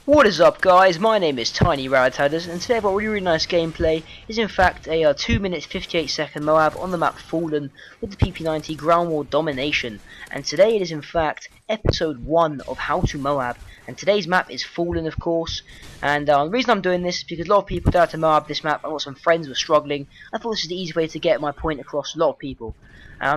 What is up, guys? My name is TinyRadataderz, and today I've got a really nice gameplay. It's in fact a 2 minutes 58-second Moab on the map Fallen with the PP90 ground war domination. And today it is in fact episode 1 of How to Moab. And today's map is Fallen, of course. And the reason I'm doing this is because a lot of people don't have to Moab this map. I've got some friends who are struggling. I thought this is the easy way to get my point across to a lot of people.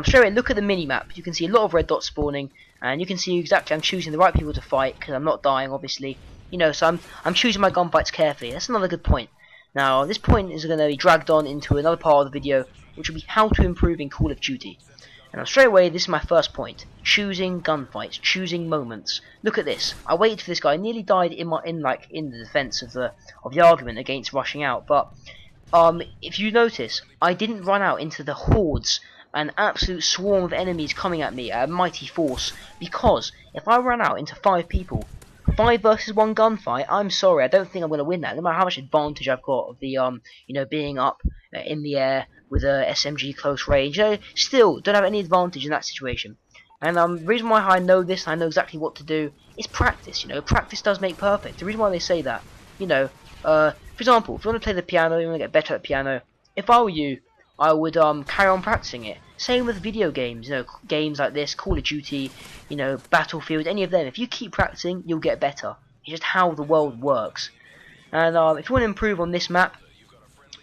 Straight away, look at the mini-map. You can see a lot of red dots spawning, and you can see exactly I'm choosing the right people to fight because I'm not dying, obviously. You know, so I'm choosing my gunfights carefully. That's another good point. Now, this point is going to be dragged on into another part of the video, which will be how to improve in Call of Duty. And straight away, this is my first point: choosing gunfights, choosing moments. Look at this. I waited for this guy. I nearly died in the defense of the argument against rushing out. But if you notice, I didn't run out into the hordes, an absolute swarm of enemies coming at me at a mighty force, because if I ran out into 5 people, 5 versus 1 gunfight, I'm sorry, I don't think I'm going to win that. No matter how much advantage I've got of the, you know, being up in the air with a SMG close range, still don't have any advantage in that situation. And the reason why I know this, I know exactly what to do, is practice. You know, practice does make perfect. The reason why they say that, you know, for example, if you want to play the piano, you want to get better at the piano. If I were you, I would carry on practicing it. Same with video games, you know, games like this, Call of Duty, you know, Battlefield, any of them. If you keep practicing, you'll get better. It's just how the world works. And if you want to improve on this map,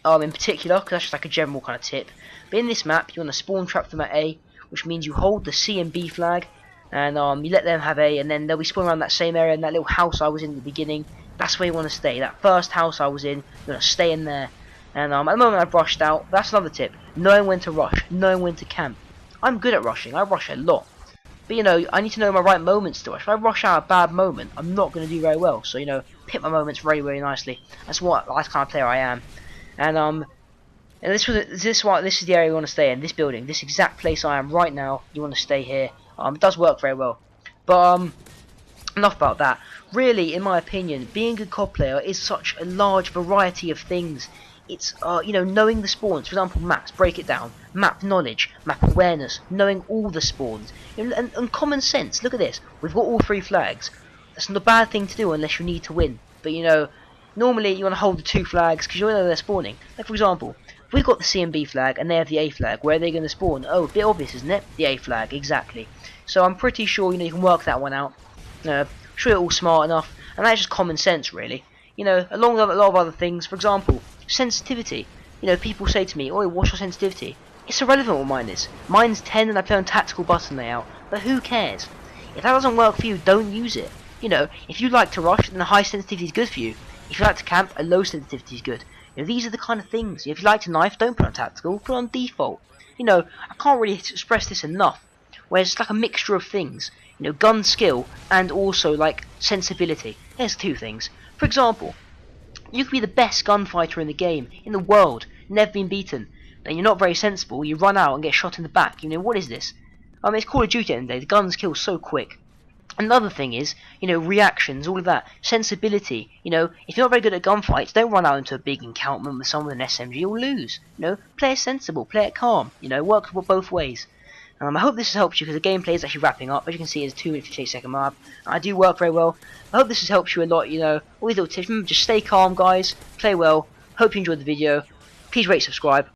in particular, because that's just like a general kind of tip, but in this map, you want to spawn trap them at A, which means you hold the C and B flag, and you let them have A, and then they'll be spawning around that same area, in that little house I was in at the beginning. That's where you want to stay. That first house I was in, you want to stay in there. And at the moment I've rushed out. That's another tip: knowing when to rush, knowing when to camp. I'm good at rushing. I rush a lot, but you know, I need to know my right moments to rush. If I rush out a bad moment, I'm not going to do very well. So you know, pick my moments very, very nicely. That's the kind of player I am. And this is the area you want to stay in. This building, this exact place I am right now. You want to stay here. It does work very well. But enough about that. Really, in my opinion, being a good CoD player is such a large variety of things. It's, you know, knowing the spawns. For example, maps, break it down. Map knowledge, map awareness, knowing all the spawns. You know, and common sense. Look at this. We've got all 3 flags. That's not a bad thing to do unless you need to win. But, you know, normally you want to hold the 2 flags because you know they're spawning. Like, for example, if we've got the C and B flag and they have the A flag, where are they going to spawn? Oh, a bit obvious, isn't it? The A flag, exactly. So I'm pretty sure, you know, you can work that one out. Sure, you're all smart enough. And that's just common sense, really. You know, along with a lot of other things. For example, sensitivity. You know, people say to me, "Oh, what's your sensitivity?" It's irrelevant what mine is. Mine's 10 and I play on tactical button layout. But who cares? If that doesn't work for you, don't use it. You know, if you like to rush, then a high sensitivity is good for you. If you like to camp, a low sensitivity is good. You know, these are the kind of things. If you like to knife, don't put on tactical, put on default. You know, I can't really express this enough. Where it's like a mixture of things. You know, gun skill and also like sensibility. There's 2 things. For example, you could be the best gunfighter in the game, in the world, never been beaten. Then you're not very sensible, you run out and get shot in the back. You know, what is this? It's Call of Duty at the end of the day, the guns kill so quick. Another thing is, you know, reactions, all of that. Sensibility. You know, if you're not very good at gunfights, don't run out into a big encounter with someone with an SMG, you'll lose. You know, play it sensible, play it calm. You know, work both ways. I hope this has helped you because the gameplay is actually wrapping up. As you can see, it's a 2 minute 58-second map. I do work very well. I hope this has helped you a lot. You know, all these little tips. Remember, just stay calm, guys. Play well. Hope you enjoyed the video. Please rate, subscribe.